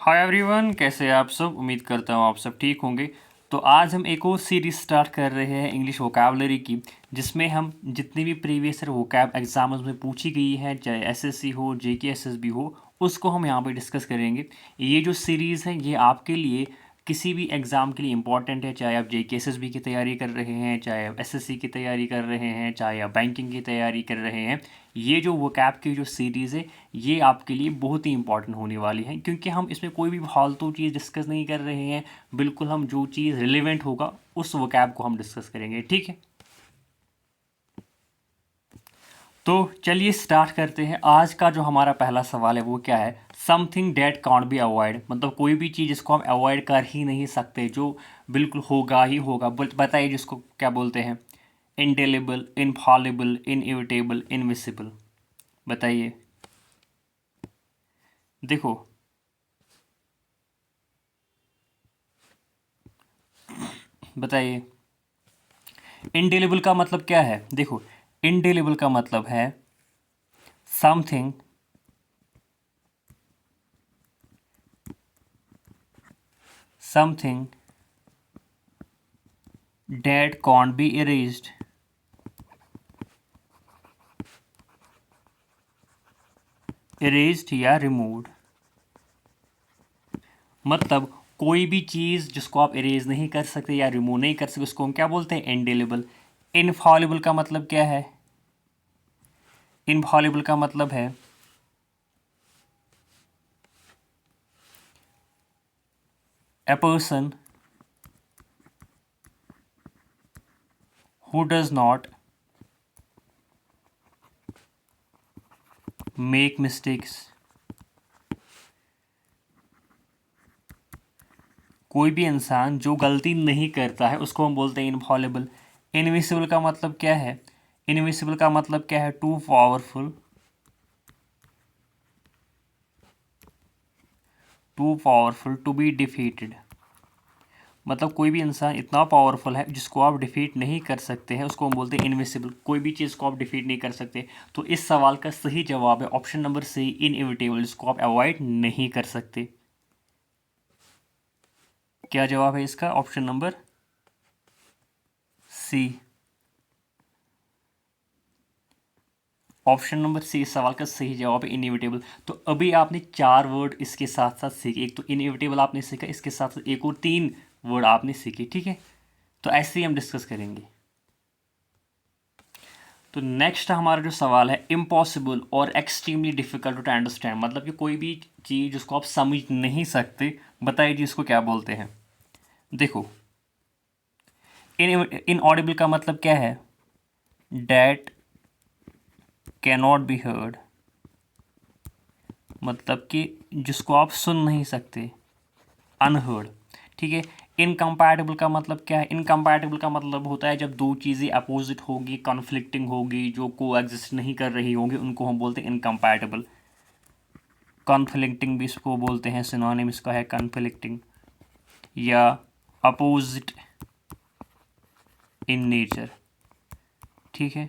Hi everyone, कैसे हैं आप सब। उम्मीद करता हूँ आप सब ठीक होंगे। तो आज हम एक और सीरीज़ स्टार्ट कर रहे हैं इंग्लिश वोकैबलरी की, जिसमें हम जितनी भी प्रीवियस ईयर वोकैब एग्जाम्स में पूछी गई है, चाहे एसएससी हो जेके एसएसबी हो, उसको हम यहाँ पे डिस्कस करेंगे। ये जो सीरीज़ है ये आपके लिए किसी भी एग्ज़ाम के लिए इंपॉर्टेंट है, चाहे आप जेके एसएसबी की तैयारी कर रहे हैं, चाहे आप एसएससी की तैयारी कर रहे हैं, चाहे आप बैंकिंग की तैयारी कर रहे हैं। ये जो वोकैब की जो सीरीज़ है ये आपके लिए बहुत ही इंपॉर्टेंट होने वाली है, क्योंकि हम इसमें कोई भी फालतू चीज़ डिस्कस नहीं कर रहे हैं। बिल्कुल हम जो चीज़ रिलेवेंट होगा उस वोकैब को हम डिस्कस करेंगे, ठीक है। तो चलिए स्टार्ट करते हैं। आज का जो हमारा पहला सवाल है वो क्या है। Something that can't be avoid, मतलब कोई भी चीज़ जिसको हम अवॉइड कर ही नहीं सकते, जो बिल्कुल होगा ही होगा। बताइए जिसको क्या बोलते हैं। इंडेलेबल, इनफॉलिबल, इनएविटेबल, इनविसिबल। बताइए। देखो, बताइए इंडेलेबल का मतलब क्या है। देखो, इंडेलेबल का मतलब है something something that can't be erased, erased or removed. मतलब कोई भी चीज़ जिसको आप इरेज नहीं कर सकते या रिमूव नहीं कर सकते उसको हम क्या बोलते हैं, इंडेलेबल। इनफॉलिबल का मतलब क्या है। इनफॉलिबल का मतलब है a person who does not make mistakes। कोई भी इंसान जो गलती नहीं करता है उसको हम बोलते हैं इनफॉलिबल। इनविसिबल का मतलब क्या है। इनविसिबल का मतलब क्या है, too powerful, too powerful to be defeated. मतलब कोई भी इंसान इतना पावरफुल है जिसको आप डिफीट नहीं कर सकते हैं, उसको हम बोलते हैं इनविसिबल। कोई भी चीज़ को आप डिफीट नहीं कर सकते। तो इस सवाल का सही जवाब है ऑप्शन नंबर सी, इनएविटेबल, जिसको आप अवॉइड नहीं कर सकते। क्या जवाब है इसका, option number C. Option number C इस सवाल का सही जवाब है, इनएविटेबल। तो अभी आपने चार वर्ड इसके साथ साथ सीखे। एक तो इनएविटेबल आपने सीखा, इसके साथ साथ एक और तीन वर्ड आपने सीखे, ठीक है। तो ऐसे ही हम डिस्कस करेंगे। तो नेक्स्ट हमारा जो सवाल है, इम्पॉसिबल और एक्सट्रीमली डिफिकल्ट टू अंडरस्टैंड, मतलब कि कोई भी चीज़ जिसको आप समझ नहीं सकते। बताइए जी इसको क्या बोलते हैं। देखो, इन ऑडिबल का मतलब क्या है, that can not be heard, मतलब कि जिसको आप सुन नहीं सकते, अनहर्ड, ठीक है। इनकम्पैटिबल का मतलब क्या है। इनकम्पैटिबल का मतलब होता है जब दो चीज़ें अपोजिट होगी, कॉन्फ्लिक्टिंग होगी, जो को एग्जिस्ट नहीं कर रही होंगी, उनको हम बोलते हैं इनकम्पैटिबल। कॉन्फ्लिक्टिंग भी इसको बोलते हैं, सिनोनिम इसका है कॉन्फ्लिक्टिंग या अपोजिट इन नेचर, ठीक है।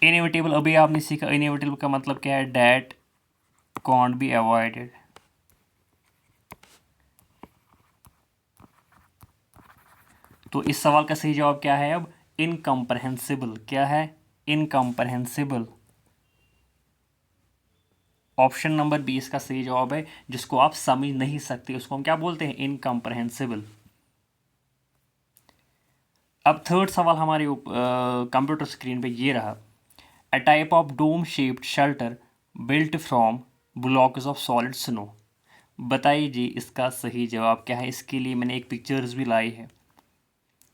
इनएविटेबल अभी आपने सीखा। इनएविटेबल का मतलब क्या है, डैट कॉन्ट बी अवॉइडेड। तो इस सवाल का सही जवाब क्या है अब, इनकम्प्रहेंसिबल। क्या है, इनकम्प्रहेंसिबल। ऑप्शन नंबर 20 का सही जवाब है, जिसको आप समझ नहीं सकते उसको हम क्या बोलते हैं, इनकम्प्रहेंसिबल। अब थर्ड सवाल हमारे कंप्यूटर स्क्रीन पे ये रहा। A type of dome shaped shelter built from blocks of solid snow. बताइए जी इसका सही जवाब क्या है। इसके लिए मैंने एक पिक्चर्स भी लाई है।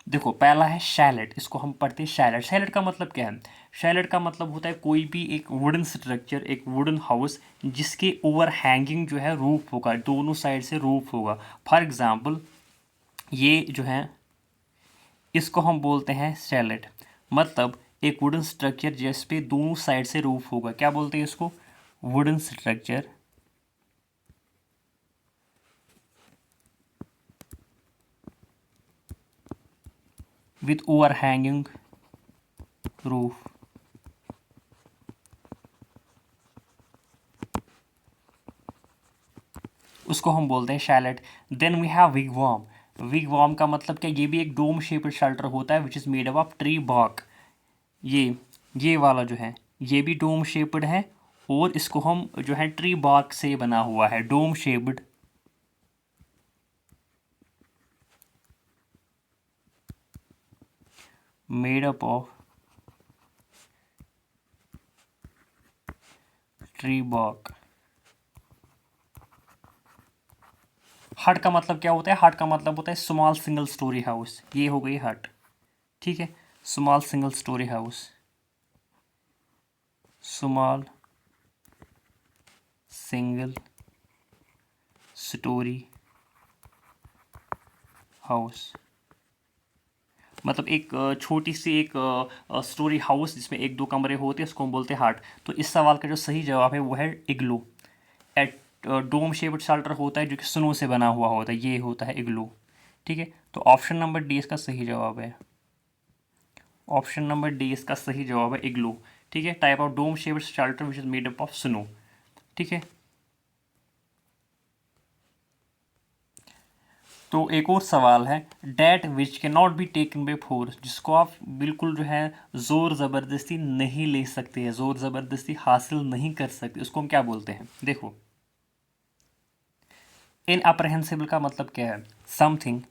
देखो, पहला है शैलेट, इसको हम पढ़ते हैं शैलेट। शैलेट का मतलब क्या है। शैलेट का मतलब होता है कोई भी एक वुडन स्ट्रक्चर, एक वुडन हाउस जिसके ओवर हैंगिंग जो है रूफ होगा, दोनों साइड से रूफ होगा। फॉर एग्जांपल ये जो है इसको हम बोलते हैं शैलेट। मतलब एक वुडन स्ट्रक्चर जिस पे दोनों साइड से रूफ होगा, क्या बोलते हैं इसको, wooden structure with overhanging roof. उसको हम बोलते हैं chalet. Then we have wigwam. Wigwam का मतलब क्या, ये भी एक डोम शेप्ड शेल्टर होता है which is made up of tree bark. ये वाला जो है ये भी डोम शेप्ड है, और इसको हम जो है ट्री बार्क से बना हुआ है, dome shaped made up of tree bark. Hut का मतलब क्या होता है, हट का मतलब होता है स्मॉल सिंगल स्टोरी हाउस, ये हो गई हट। ठीक है, small single storey house, small single storey house मतलब एक छोटी सी एक स्टोरी हाउस जिसमें एक दो कमरे होते हैं, उसको हम बोलते हैं हट। तो इस सवाल का जो सही जवाब है वो है इग्लू। एट डोम शेप्ड शेल्टर होता है जो कि स्नो से बना हुआ होता है, ये होता है इग्लू। ठीक है, तो ऑप्शन नंबर डी इसका सही जवाब है। ऑप्शन नंबर डी इसका सही जवाब है इग्लू। ठीक है, type of dome shaped shelter which is made up of snow. ठीक है, तो एक और सवाल है, डैट विच के not be taken by force, जिसको आप बिल्कुल जो है ज़ोर ज़बरदस्ती नहीं ले सकते हैं, ज़ोर ज़बरदस्ती हासिल नहीं कर सकते, उसको हम क्या बोलते हैं। देखो, इनअप्रहेंसिबल का मतलब क्या है, something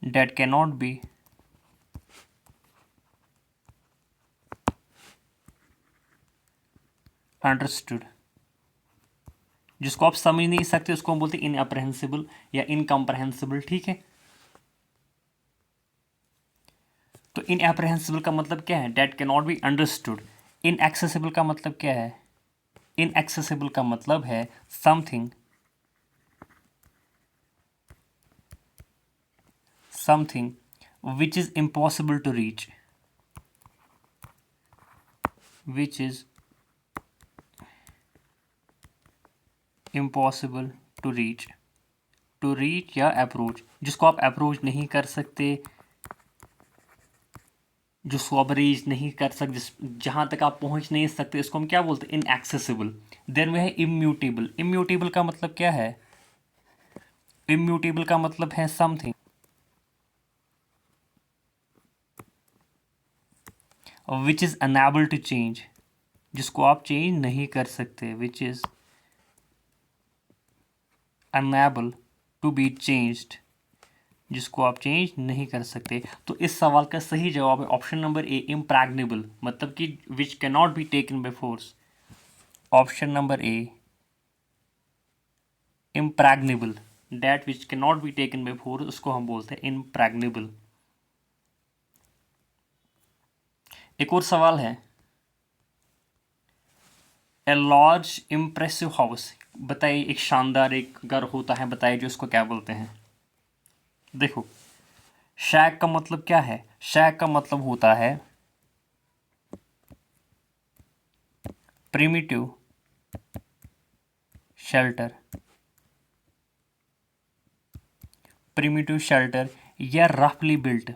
that can not be understood, जिसको आप समझ नहीं सकते उसको हम बोलते हैं इनअप्रहेंसिबल या इनकम्प्रहेंसिबल। ठीक है, तो इनअप्रहेंसिबल का मतलब क्या है, that can not be understood. Inaccessible का मतलब क्या है, इनएक्सेसिबल का मतलब है something something which is impossible to reach, which is impossible to reach, to reach या अप्रोच, जिसको आप अप्रोच नहीं कर सकते, जिसको आप रीच नहीं कर सकते, जहाँ तक आप पहुँच नहीं सकते, इसको हम क्या बोलते हैं, इनएक्सेसिबल। देन वह है इम्यूटेबल। इम्यूटेबल का मतलब क्या है, इम्यूटेबल का मतलब है something which is unable to change, जिसको आप चेंज नहीं कर सकते, which is unable to be changed, जिसको आप चेंज नहीं कर सकते। तो इस सवाल का सही जवाब है ऑप्शन नंबर ए, इम्प्रैग्नेबल, मतलब कि which can not be taken by force. Option number A, impregnable, that which can not be taken by force, उसको हम बोलते हैं इम्प्रैग्नेबल। एक और सवाल है, ए लार्ज इम्प्रेसिव हाउस, बताइए एक शानदार एक घर होता है, बताइए जो उसको क्या बोलते हैं। देखो, शैक का मतलब क्या है, शैक का मतलब होता है प्रिमिटिव शेल्टर, प्रिमिटिव शेल्टर या रफली बिल्ट,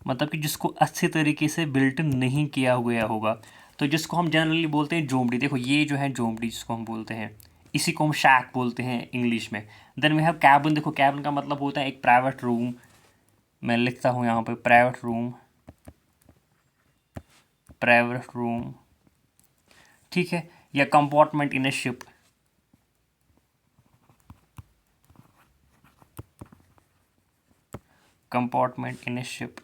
मतलब कि जिसको अच्छे तरीके से बिल्ट नहीं किया हुआ होगा, तो जिसको हम जनरली बोलते हैं जोमड़ी। देखो, ये जो है जोमड़ी जिसको हम बोलते हैं, इसी को हम शैक बोलते हैं इंग्लिश में। Then we have cabin. देखो, कैबिन का मतलब होता है एक प्राइवेट रूम, मैं लिखता हूँ यहाँ पे प्राइवेट रूम, प्राइवेट रूम। ठीक है, या कंपार्टमेंट इन ए शिप, कंपार्टमेंट इन ए शिप,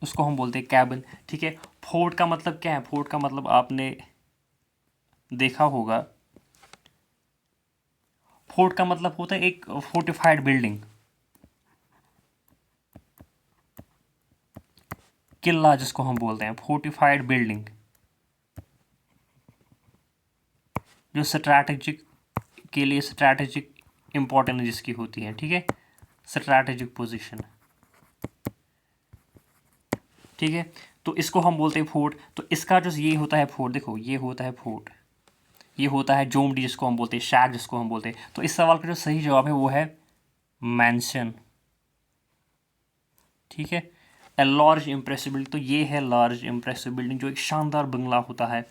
उसको हम बोलते हैं कैबिन। ठीक है, फोर्ट का मतलब क्या है, फोर्ट का मतलब आपने देखा होगा, फोर्ट का मतलब होता है एक फोर्टिफाइड बिल्डिंग, किला जिसको हम बोलते हैं, फोर्टिफाइड बिल्डिंग, जो स्ट्रैटेजिक के लिए स्ट्रैटेजिक इंपॉर्टेंस जिसकी होती है। ठीक है, स्ट्रैटेजिक पोजीशन। ठीक है, तो इसको हम बोलते हैं फोर्ट। तो इसका जो ये होता है फोर्ट, देखो ये होता है फोर्ट, ये होता है जोमडी जिसको हम बोलते हैं, शैक जिसको हम बोलते हैं। तो इस सवाल का जो सही जवाब है वो है मैंशन। ठीक है, ए लार्ज इम्प्रेसिव बिल्डिंग, तो ये है लार्ज इम्प्रेसिव बिल्डिंग, जो एक शानदार बंगला होता है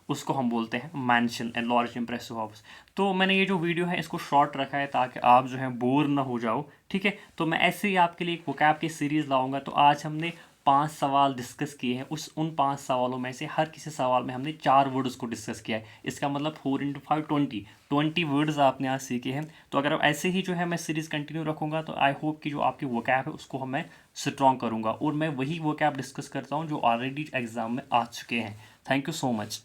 उसको हम बोलते हैं mention, a large impressive house. तो मैंने ये जो वीडियो है इसको शॉर्ट रखा है ताकि आप जो है बोर ना हो जाओ, ठीक है। तो मैं ऐसे ही आपके लिए एक वोकैब की सीरीज़ लाऊंगा। तो आज हमने 5 सवाल डिस्कस किए हैं, उन 5 सवालों में से हर किसी सवाल में हमने 4 वर्ड्स को डिस्कस किया है। इसका मतलब 4 × 5 20 वर्ड्स आपने आज सीखे हैं। तो अगर ऐसे ही जो है मैं सीरीज़ कंटिन्यू रखूँगा तो आई होप कि जो आपकी वोकैब है उसको मैं स्ट्रॉन्ग करूँगा, और मैं वही वोकैब डिस्कस करता हूँ जो ऑलरेडी एग्जाम में आ चुके हैं। Thank you so much.